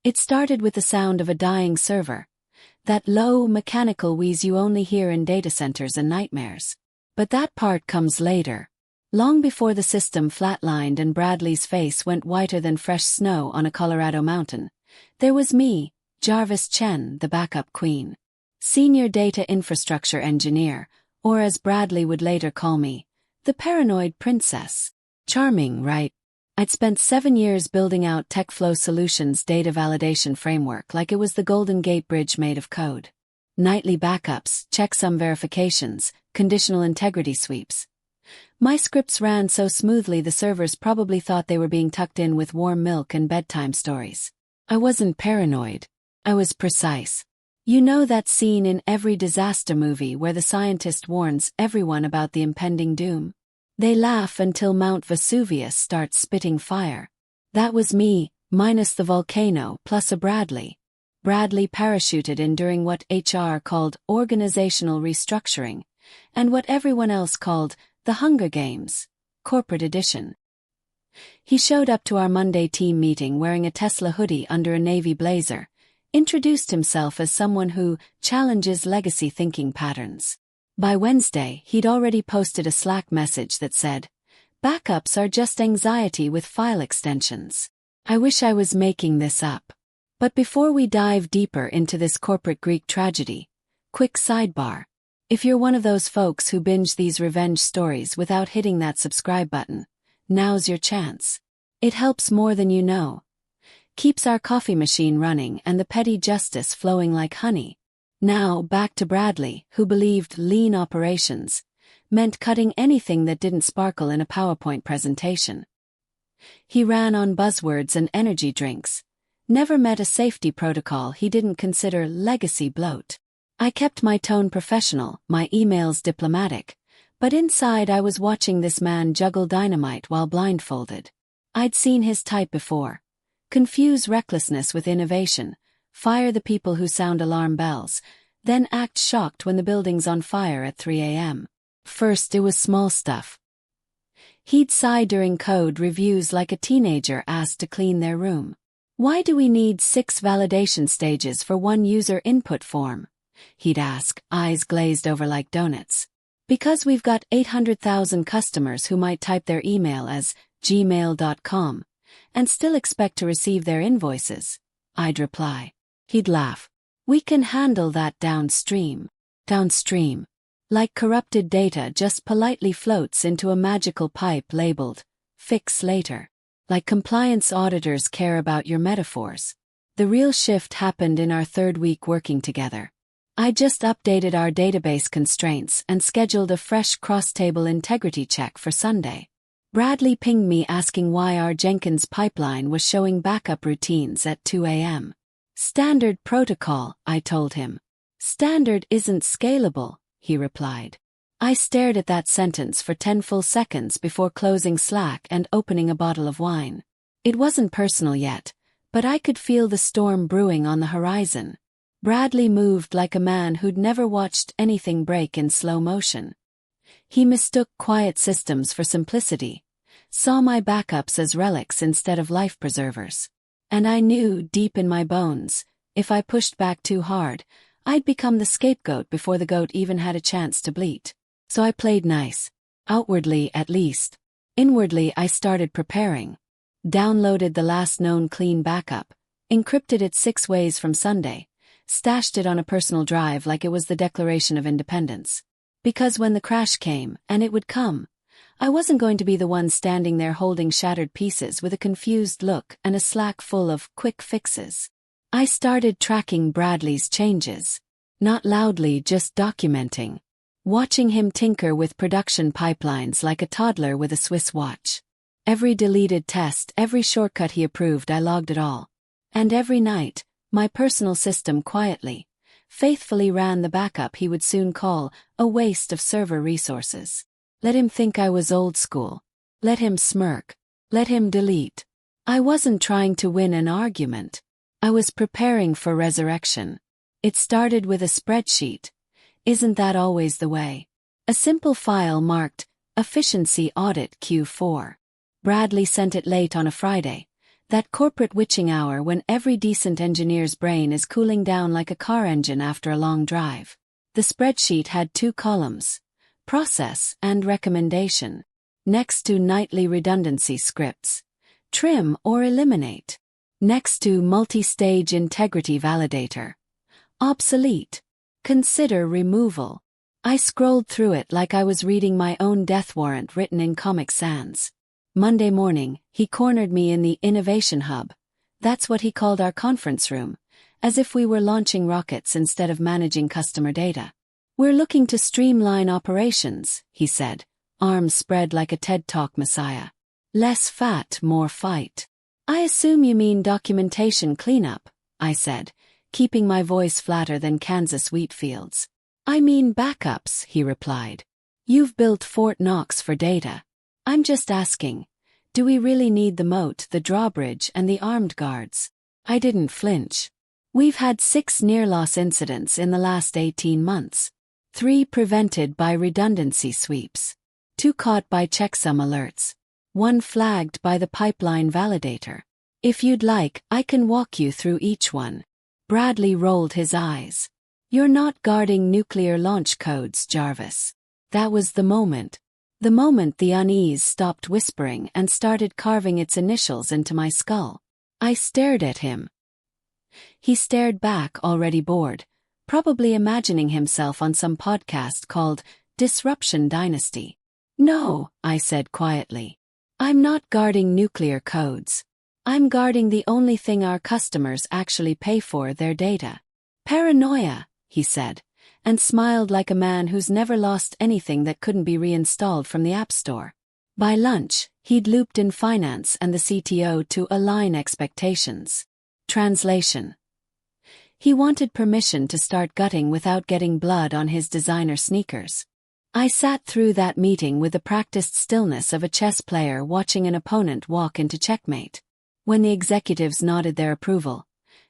It started with the sound of a dying server, that low, mechanical wheeze you only hear in data centers and nightmares. But that part comes later. Long before the system flatlined and Bradley's face went whiter than fresh snow on a Colorado mountain, there was me, Jarvis Chen, the backup queen. Senior data infrastructure engineer, or as Bradley would later call me, the paranoid princess. Charming, right? I'd spent 7 years building out TechFlow Solutions' data validation framework like it was the Golden Gate Bridge made of code. Nightly backups, checksum verifications, conditional integrity sweeps. My scripts ran so smoothly the servers probably thought they were being tucked in with warm milk and bedtime stories. I wasn't paranoid. I was precise. You know that scene in every disaster movie where the scientist warns everyone about the impending doom? They laugh until Mount Vesuvius starts spitting fire. That was me, minus the volcano, plus a Bradley. Bradley parachuted in during what HR called organizational restructuring, and what everyone else called the Hunger Games, corporate edition. He showed up to our Monday team meeting wearing a Tesla hoodie under a navy blazer, introduced himself as someone who challenges legacy thinking patterns. By Wednesday, he'd already posted a Slack message that said, "Backups are just anxiety with file extensions." I wish I was making this up. But before we dive deeper into this corporate Greek tragedy, quick sidebar. If you're one of those folks who binge these revenge stories without hitting that subscribe button, now's your chance. It helps more than you know. Keeps our coffee machine running and the petty justice flowing like honey. Now, back to Bradley, who believed lean operations meant cutting anything that didn't sparkle in a PowerPoint presentation. He ran on buzzwords and energy drinks, never met a safety protocol he didn't consider legacy bloat. I kept my tone professional, my emails diplomatic, but inside I was watching this man juggle dynamite while blindfolded. I'd seen his type before. Confuse recklessness with innovation, fire the people who sound alarm bells, then act shocked when the building's on fire at 3 a.m. First it was small stuff. He'd sigh during code reviews like a teenager asked to clean their room. "Why do we need 6 validation stages for one user input form?" he'd ask, eyes glazed over like donuts. "Because we've got 800,000 customers who might type their email as gmail.com and still expect to receive their invoices," I'd reply. He'd laugh. "We can handle that downstream." Downstream. Like corrupted data just politely floats into a magical pipe labeled, "Fix later." Like compliance auditors care about your metaphors. The real shift happened in our 3rd week working together. I just updated our database constraints and scheduled a fresh cross-table integrity check for Sunday. Bradley pinged me asking why our Jenkins pipeline was showing backup routines at 2 a.m. "Standard protocol," I told him. "Standard isn't scalable," he replied. I stared at that sentence for 10 full seconds before closing Slack and opening a bottle of wine. It wasn't personal yet, but I could feel the storm brewing on the horizon. Bradley moved like a man who'd never watched anything break in slow motion. He mistook quiet systems for simplicity, saw my backups as relics instead of life preservers. And I knew, deep in my bones, if I pushed back too hard, I'd become the scapegoat before the goat even had a chance to bleat. So I played nice. Outwardly, at least. Inwardly, I started preparing. Downloaded the last known clean backup, encrypted it 6 ways from Sunday, stashed it on a personal drive like it was the Declaration of Independence. Because when the crash came, and it would come, I wasn't going to be the one standing there holding shattered pieces with a confused look and a Slack full of quick fixes. I started tracking Bradley's changes. Not loudly, just documenting. Watching him tinker with production pipelines like a toddler with a Swiss watch. Every deleted test, every shortcut he approved, I logged it all. And every night, my personal system quietly, faithfully ran the backup he would soon call a waste of server resources. Let him think I was old school. Let him smirk. Let him delete. I wasn't trying to win an argument. I was preparing for resurrection. It started with a spreadsheet. Isn't that always the way? A simple file marked Efficiency Audit Q4. Bradley sent it late on a Friday, That corporate witching hour when every decent engineer's brain is cooling down like a car engine after a long drive. The spreadsheet had 2 columns: process and recommendation, next to nightly redundancy scripts, trim or eliminate, next to multi-stage integrity validator, obsolete, consider removal. I scrolled through it like I was reading my own death warrant written in Comic Sans. Monday morning, he cornered me in the Innovation Hub. That's what he called our conference room, as if we were launching rockets instead of managing customer data. "We're looking to streamline operations," he said, arms spread like a TED Talk messiah. "Less fat, more fight." "I assume you mean documentation cleanup," I said, keeping my voice flatter than Kansas wheat fields. "I mean backups," he replied. "You've built Fort Knox for data. I'm just asking, do we really need the moat, the drawbridge, and the armed guards?" I didn't flinch. "We've had 6 near-loss incidents in the last 18 months. 3 prevented by redundancy sweeps. 2 caught by checksum alerts. 1 flagged by the pipeline validator. If you'd like, I can walk you through each one." Bradley rolled his eyes. "You're not guarding nuclear launch codes, Jarvis." That was the moment. The moment the unease stopped whispering and started carving its initials into my skull. I stared at him. He stared back, already bored, probably imagining himself on some podcast called Disruption Dynasty. "No," I said quietly. "I'm not guarding nuclear codes. I'm guarding the only thing our customers actually pay for, their data." "Paranoia," he said, and smiled like a man who's never lost anything that couldn't be reinstalled from the App Store. By lunch, he'd looped in finance and the CTO to align expectations. Translation: he wanted permission to start gutting without getting blood on his designer sneakers. I sat through that meeting with the practiced stillness of a chess player watching an opponent walk into checkmate. When the executives nodded their approval,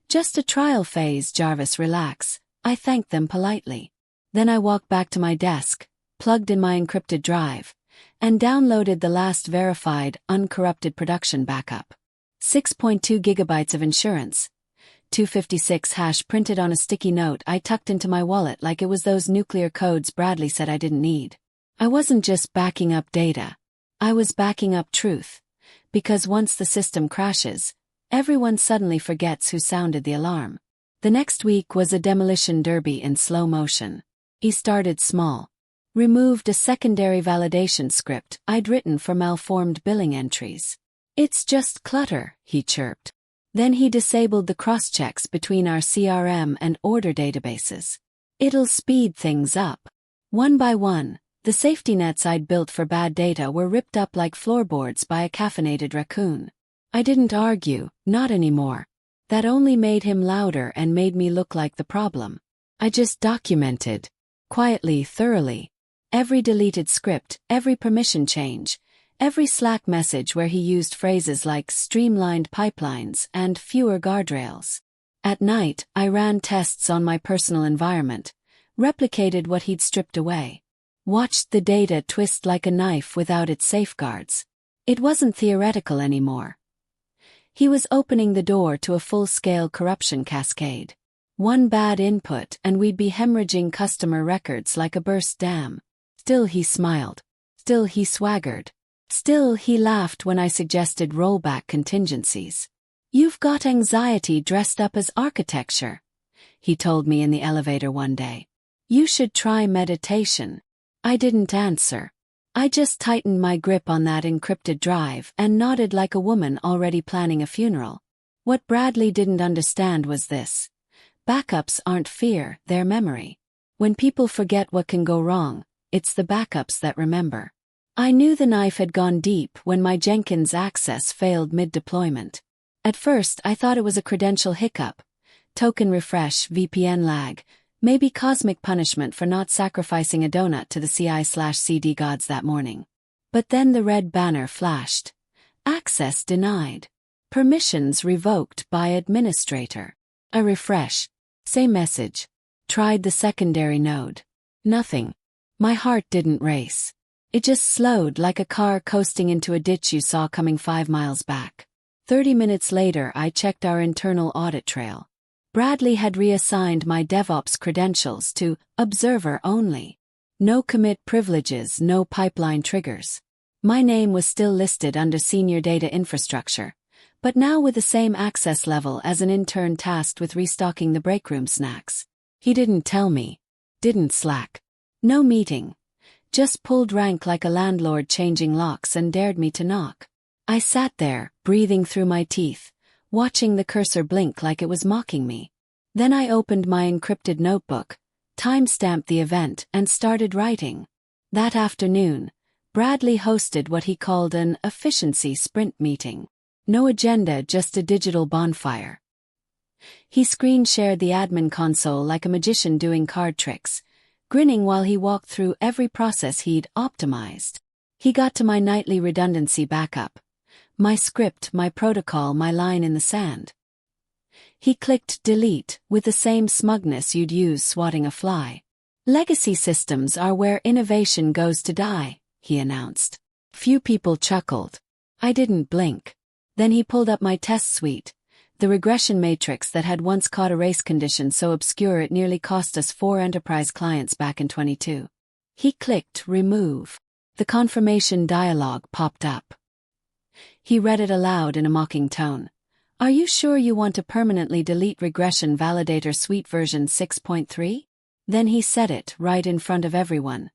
"Just a trial phase, Jarvis, relax," I thanked them politely. Then I walked back to my desk, plugged in my encrypted drive, and downloaded the last verified, uncorrupted production backup. 6.2 gigabytes of insurance. 256 hash printed on a sticky note I tucked into my wallet like it was those nuclear codes Bradley said I didn't need. I wasn't just backing up data. I was backing up truth. Because once the system crashes, everyone suddenly forgets who sounded the alarm. The next week was a demolition derby in slow motion. He started small. Removed a secondary validation script I'd written for malformed billing entries. "It's just clutter," he chirped. Then he disabled the cross-checks between our CRM and order databases. "It'll speed things up." One by one, the safety nets I'd built for bad data were ripped up like floorboards by a caffeinated raccoon. I didn't argue, not anymore. That only made him louder and made me look like the problem. I just documented. Quietly, thoroughly. Every deleted script, every permission change, every Slack message where he used phrases like streamlined pipelines and fewer guardrails. At night, I ran tests on my personal environment, replicated what he'd stripped away. Watched the data twist like a knife without its safeguards. It wasn't theoretical anymore. He was opening the door to a full-scale corruption cascade. One bad input and we'd be hemorrhaging customer records like a burst dam. Still he smiled. Still he swaggered. Still he laughed when I suggested rollback contingencies. "You've got anxiety dressed up as architecture," he told me in the elevator one day. "You should try meditation." I didn't answer. I just tightened my grip on that encrypted drive and nodded like a woman already planning a funeral. What Bradley didn't understand was this. Backups aren't fear, they're memory. When people forget what can go wrong, it's the backups that remember. I knew the knife had gone deep when my Jenkins access failed mid-deployment. At first I thought it was a credential hiccup. Token refresh, VPN lag, maybe cosmic punishment for not sacrificing a donut to the CI/CD gods that morning. But then the red banner flashed. Access denied. Permissions revoked by administrator. A refresh. Same message. Tried the secondary node. Nothing. My heart didn't race. It just slowed like a car coasting into a ditch you saw coming 5 miles back. 30 minutes later, I checked our internal audit trail. Bradley had reassigned my DevOps credentials to Observer only. No commit privileges, no pipeline triggers. My name was still listed under Senior Data Infrastructure, but now with the same access level as an intern tasked with restocking the breakroom snacks. He didn't tell me. Didn't slack. No meeting. Just pulled rank like a landlord changing locks and dared me to knock. I sat there, breathing through my teeth, watching the cursor blink like it was mocking me. Then I opened my encrypted notebook, time-stamped the event, and started writing. That afternoon, Bradley hosted what he called an efficiency sprint meeting. No agenda, just a digital bonfire. He screen-shared the admin console like a magician doing card tricks, grinning while he walked through every process he'd optimized. He got to my nightly redundancy backup. My script, my protocol, my line in the sand. He clicked delete with the same smugness you'd use swatting a fly. Legacy systems are where innovation goes to die, he announced. Few people chuckled. I didn't blink. Then he pulled up my test suite, the regression matrix that had once caught a race condition so obscure it nearly cost us 4 enterprise clients back in 22. He clicked remove. The confirmation dialog popped up. He read it aloud in a mocking tone. Are you sure you want to permanently delete regression validator suite version 6.3? Then he said it right in front of everyone.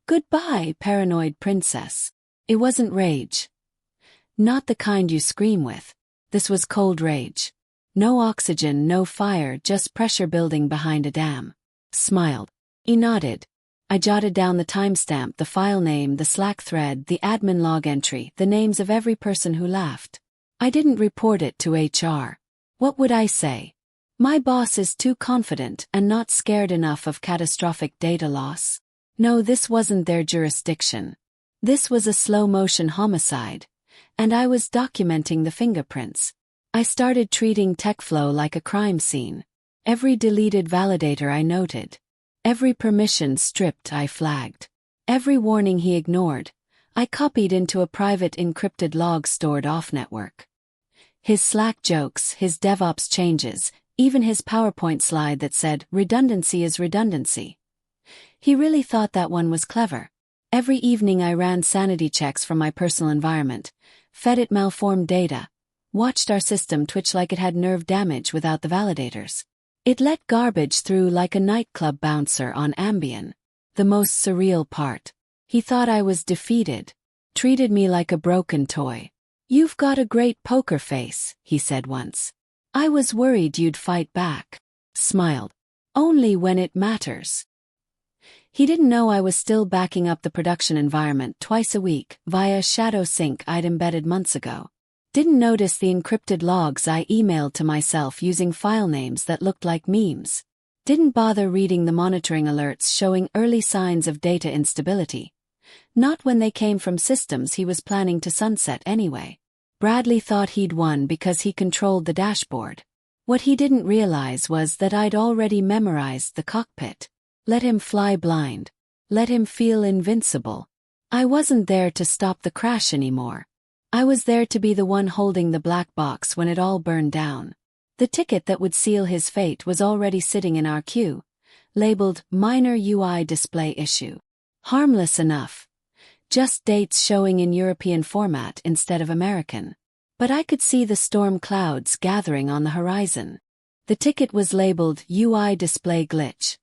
Goodbye, paranoid princess. It wasn't rage. Not the kind you scream with. This was cold rage. No oxygen, no fire, just pressure building behind a dam. Smiled. He nodded. I jotted down the timestamp, the file name, the Slack thread, the admin log entry, the names of every person who laughed. I didn't report it to HR. What would I say? My boss is too confident and not scared enough of catastrophic data loss. No, this wasn't their jurisdiction. This was a slow-motion homicide, and I was documenting the fingerprints. I started treating TechFlow like a crime scene. Every deleted validator I noted. Every permission stripped I flagged. Every warning he ignored, I copied into a private encrypted log stored off-network. His Slack jokes, his DevOps changes, even his PowerPoint slide that said, redundancy is redundancy. He really thought that one was clever. Every evening I ran sanity checks from my personal environment, fed it malformed data, watched our system twitch like it had nerve damage without the validators. It let garbage through like a nightclub bouncer on Ambien. The most surreal part. He thought I was defeated. Treated me like a broken toy. You've got a great poker face, he said once. I was worried you'd fight back. Smiled. Only when it matters. He didn't know I was still backing up the production environment twice a week via shadow sync I'd embedded months ago. Didn't notice the encrypted logs I emailed to myself using file names that looked like memes. Didn't bother reading the monitoring alerts showing early signs of data instability. Not when they came from systems he was planning to sunset anyway. Bradley thought he'd won because he controlled the dashboard. What he didn't realize was that I'd already memorized the cockpit. Let him fly blind. Let him feel invincible. I wasn't there to stop the crash anymore. I was there to be the one holding the black box when it all burned down. The ticket that would seal his fate was already sitting in our queue, labeled Minor UI Display Issue. Harmless enough. Just dates showing in European format instead of American. But I could see the storm clouds gathering on the horizon. The ticket was labeled UI Display Glitch.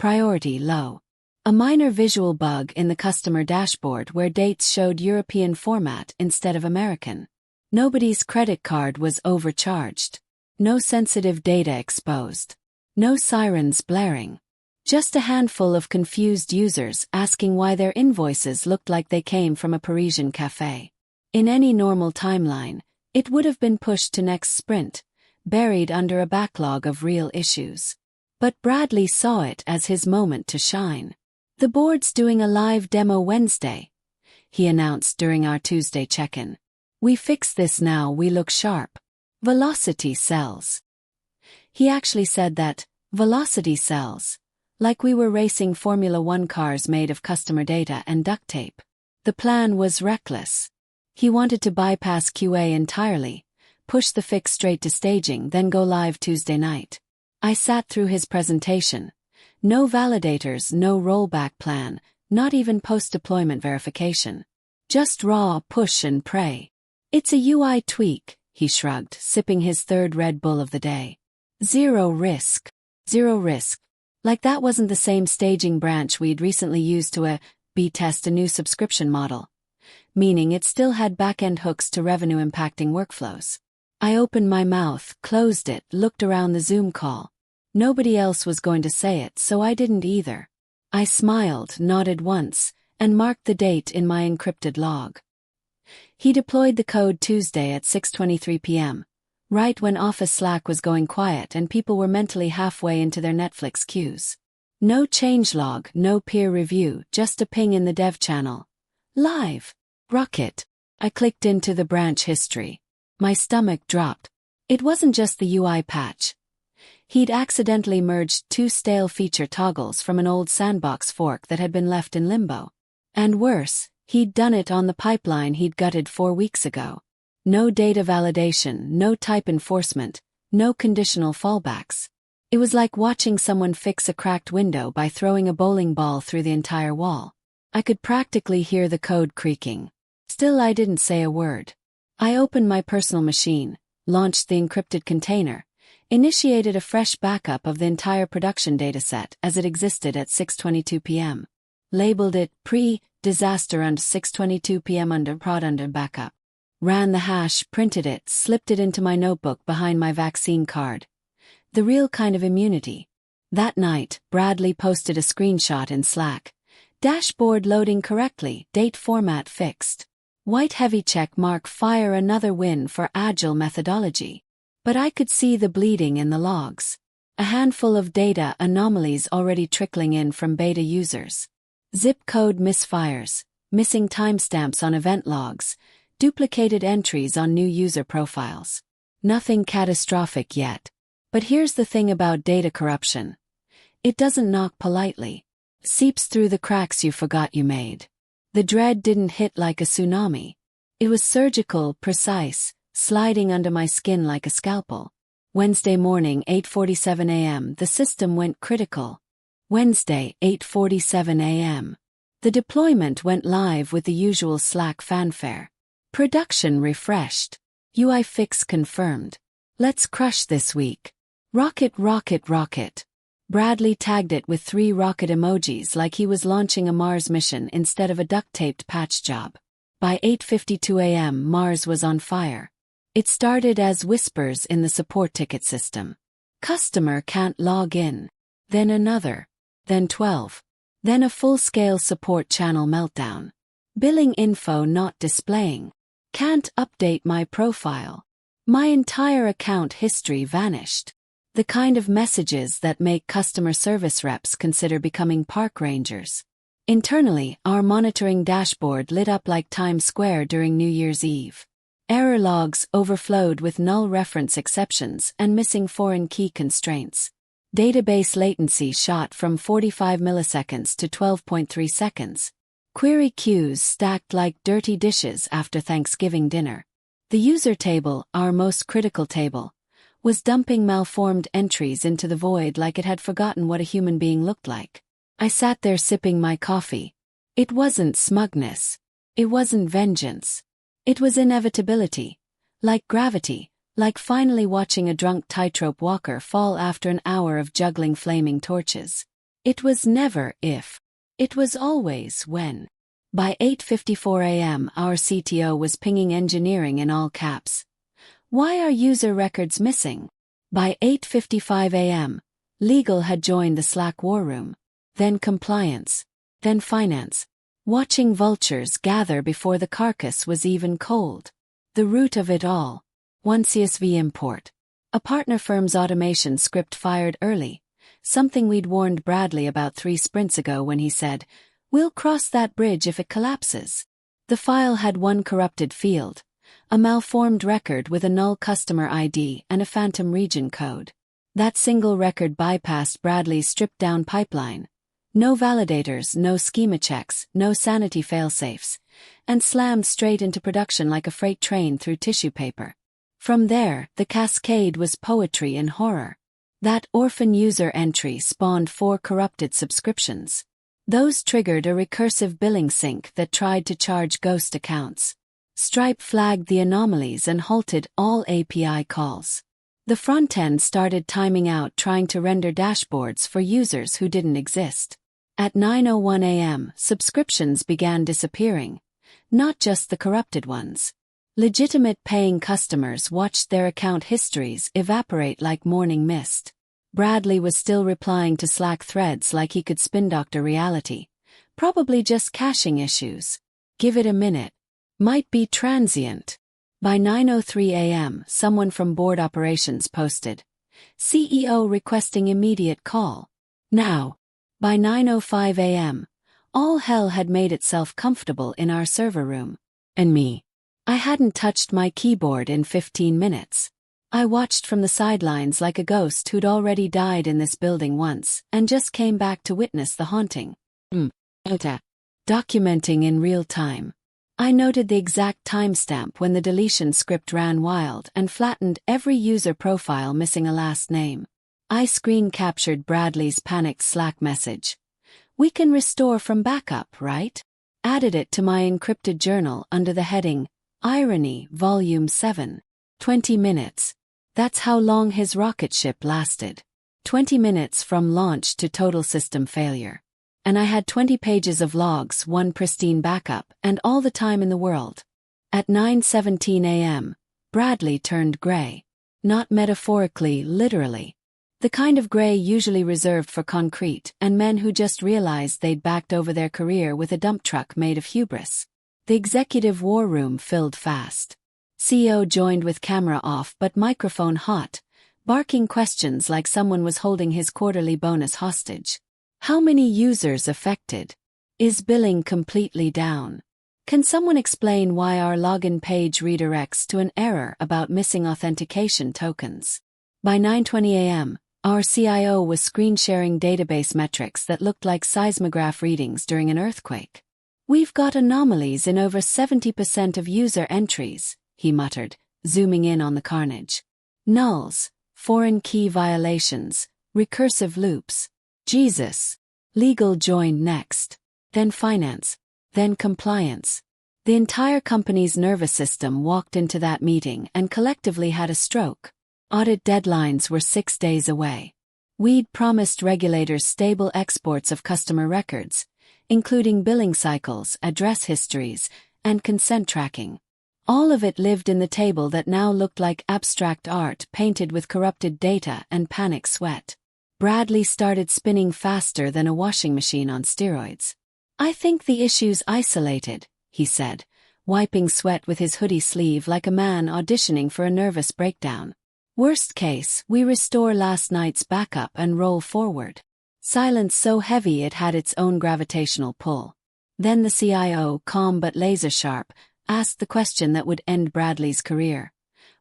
Priority low. A minor visual bug in the customer dashboard where dates showed European format instead of American. Nobody's credit card was overcharged. No sensitive data exposed. No sirens blaring. Just a handful of confused users asking why their invoices looked like they came from a Parisian cafe. In any normal timeline, it would have been pushed to next sprint, buried under a backlog of real issues. But Bradley saw it as his moment to shine. The board's doing a live demo Wednesday, he announced during our Tuesday check-in. We fix this now, we look sharp. Velocity sells. He actually said that, velocity sells, like we were racing Formula One cars made of customer data and duct tape. The plan was reckless. He wanted to bypass QA entirely, push the fix straight to staging, then go live Tuesday night. I sat through his presentation. No validators, no rollback plan, not even post-deployment verification. Just raw push and pray. It's a UI tweak, he shrugged, sipping his third Red Bull of the day. Zero risk. Zero risk. Like that wasn't the same staging branch we'd recently used to B-test a new subscription model. Meaning it still had back-end hooks to revenue-impacting workflows. I opened my mouth, closed it, looked around the Zoom call. Nobody else was going to say it, so I didn't either. I smiled, nodded once, and marked the date in my encrypted log. He deployed the code Tuesday at 6:23 p.m., right when Office Slack was going quiet and people were mentally halfway into their Netflix queues. No changelog, no peer review, just a ping in the dev channel. Live. Rocket. I clicked into the branch history. My stomach dropped. It wasn't just the UI patch. He'd accidentally merged 2 stale feature toggles from an old sandbox fork that had been left in limbo. And worse, he'd done it on the pipeline he'd gutted 4 weeks ago. No data validation, no type enforcement, no conditional fallbacks. It was like watching someone fix a cracked window by throwing a bowling ball through the entire wall. I could practically hear the code creaking. Still, I didn't say a word. I opened my personal machine, launched the encrypted container, initiated a fresh backup of the entire production dataset as it existed at 6:22 p.m. Labeled it pre-disaster and 6:22 p.m. under prod under backup. Ran the hash, printed it, slipped it into my notebook behind my vaccine card. The real kind of immunity. That night, Bradley posted a screenshot in Slack. Dashboard loading correctly, date format fixed. White heavy check mark, fire, another win for agile methodology. But I could see the bleeding in the logs. A handful of data anomalies already trickling in from beta users. Zip code misfires, missing timestamps on event logs, duplicated entries on new user profiles. Nothing catastrophic yet. But here's the thing about data corruption. It doesn't knock politely. Seeps through the cracks you forgot you made. The dread didn't hit like a tsunami. It was surgical, precise, sliding under my skin like a scalpel. Wednesday morning, 8:47 a.m., the system went critical. Wednesday, 8:47 a.m. The deployment went live with the usual Slack fanfare. Production refreshed. UI fix confirmed. Let's crush this week. Rocket, rocket, rocket. Bradley tagged it with 3 rocket emojis like he was launching a Mars mission instead of a duct-taped patch job. By 8:52 a.m., Mars was on fire. It started as whispers in the support ticket system. Customer can't log in. Then another. Then 12. Then a full-scale support channel meltdown. Billing info not displaying. Can't update my profile. My entire account history vanished. The kind of messages that make customer service reps consider becoming park rangers. Internally, our monitoring dashboard lit up like Times Square during New Year's Eve. Error logs overflowed with null reference exceptions and missing foreign key constraints. Database latency shot from 45 milliseconds to 12.3 seconds. Query queues stacked like dirty dishes after Thanksgiving dinner. The user table, our most critical table, was dumping malformed entries into the void like it had forgotten what a human being looked like. I sat there sipping my coffee. It wasn't smugness. It wasn't vengeance. It was inevitability. Like gravity, like finally watching a drunk tightrope walker fall after an hour of juggling flaming torches. It was never if. It was always when. By 8:54 a.m., our CTO was pinging engineering in all caps. Why are user records missing? By 8:55 a.m., legal had joined the Slack war room. Then compliance. Then finance. Watching vultures gather before the carcass was even cold. The root of it all. One CSV import. A partner firm's automation script fired early. Something we'd warned Bradley about 3 sprints ago when he said, "We'll cross that bridge if it collapses." The file had one corrupted field. A malformed record with a null customer ID and a phantom region code. That single record bypassed Bradley's stripped-down pipeline. No validators, no schema checks, no sanity failsafes, and slammed straight into production like a freight train through tissue paper. From there, the cascade was poetry and horror. That orphan user entry spawned 4 corrupted subscriptions. Those triggered a recursive billing sync that tried to charge ghost accounts. Stripe flagged the anomalies and halted all API calls. The front end started timing out trying to render dashboards for users who didn't exist. At 9:01 a.m., subscriptions began disappearing. Not just the corrupted ones. Legitimate paying customers watched their account histories evaporate like morning mist. Bradley was still replying to Slack threads like he could spin doctor reality. Probably just caching issues. Give it a minute. Might be transient. By 9:03 a.m., someone from board operations posted, CEO requesting immediate call. Now. By 9:05 a.m., all hell had made itself comfortable in our server room. And me. I hadn't touched my keyboard in 15 minutes. I watched from the sidelines like a ghost who'd already died in this building once and just came back to witness the haunting. Documenting in real time. I noted the exact timestamp when the deletion script ran wild and flattened every user profile missing a last name. I screen captured Bradley's panicked Slack message. We can restore from backup, right? Added it to my encrypted journal under the heading, Irony, Volume 7. 20 minutes. That's how long his rocket ship lasted. 20 minutes from launch to total system failure. And I had 20 pages of logs, 1 pristine backup, and all the time in the world. At 9:17 a.m., Bradley turned gray. Not metaphorically, literally. The kind of gray usually reserved for concrete and men who just realized they'd backed over their career with a dump truck made of hubris. The executive war room filled fast. CEO joined with camera off but microphone hot, barking questions like someone was holding his quarterly bonus hostage. How many users affected? Is billing completely down? Can someone explain why our login page redirects to an error about missing authentication tokens? By 9:20 a.m., our CIO was screen-sharing database metrics that looked like seismograph readings during an earthquake. We've got anomalies in over 70% of user entries, he muttered, zooming in on the carnage. Nulls, foreign key violations, recursive loops. Jesus. Legal joined next. Then finance. Then compliance. The entire company's nervous system walked into that meeting and collectively had a stroke. Audit deadlines were 6 days away. We'd promised regulators stable exports of customer records, including billing cycles, address histories, and consent tracking. All of it lived in the table that now looked like abstract art painted with corrupted data and panic sweat. Bradley started spinning faster than a washing machine on steroids. I think the issue's isolated, he said, wiping sweat with his hoodie sleeve like a man auditioning for a nervous breakdown. Worst case, we restore last night's backup and roll forward. Silence so heavy it had its own gravitational pull. Then the CIO, calm but laser-sharp, asked the question that would end Bradley's career.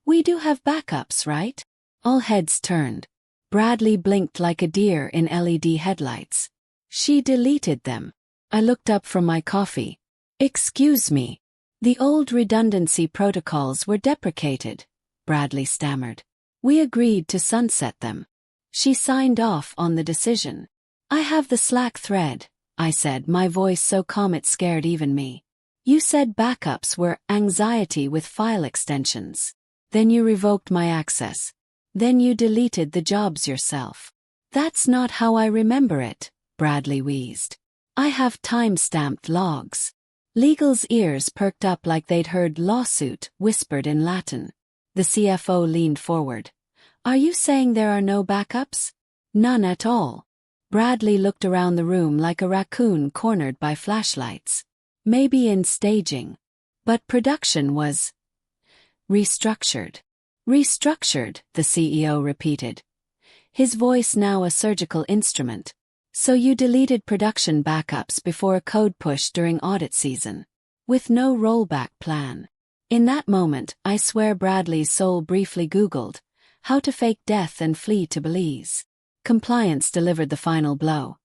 We do have backups, right? All heads turned. Bradley blinked like a deer in LED headlights. She deleted them. I looked up from my coffee. Excuse me. The old redundancy protocols were deprecated, Bradley stammered. We agreed to sunset them. She signed off on the decision. I have the Slack thread, I said, my voice so calm it scared even me. You said backups were anxiety with file extensions. Then you revoked my access. Then you deleted the jobs yourself. That's not how I remember it, Bradley wheezed. I have time-stamped logs. Legal's ears perked up like they'd heard lawsuit whispered in Latin. The CFO leaned forward. Are you saying there are no backups? None at all. Bradley looked around the room like a raccoon cornered by flashlights. Maybe in staging. But production was restructured. Restructured, the CEO repeated. His voice now a surgical instrument. So you deleted production backups before a code push during audit season. With no rollback plan. In that moment, I swear Bradley's soul briefly Googled, how to fake death and flee to Belize. Compliance delivered the final blow.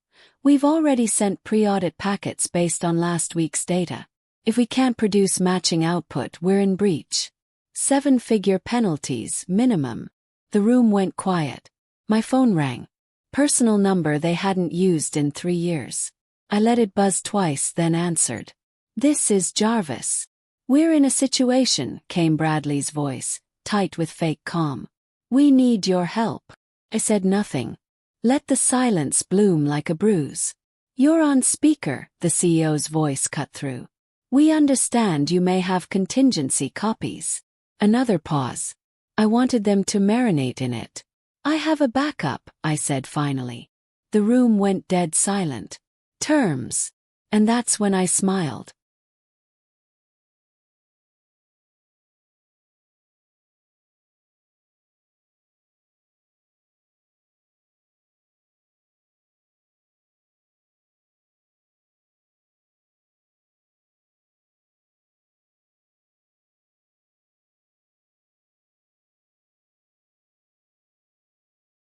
We've already sent pre-audit packets based on last week's data. If we can't produce matching output, we're in breach. 7-figure penalties, minimum. The room went quiet. My phone rang. Personal number they hadn't used in 3 years. I let it buzz twice, then answered. "This is Jarvis." "We're in a situation," came Bradley's voice, tight with fake calm. "We need your help." I said nothing. Let the silence bloom like a bruise. "You're on speaker," the CEO's voice cut through. "We understand you may have contingency copies." Another pause. I wanted them to marinate in it. "I have a backup," I said finally. The room went dead silent. "Terms." And that's when I smiled.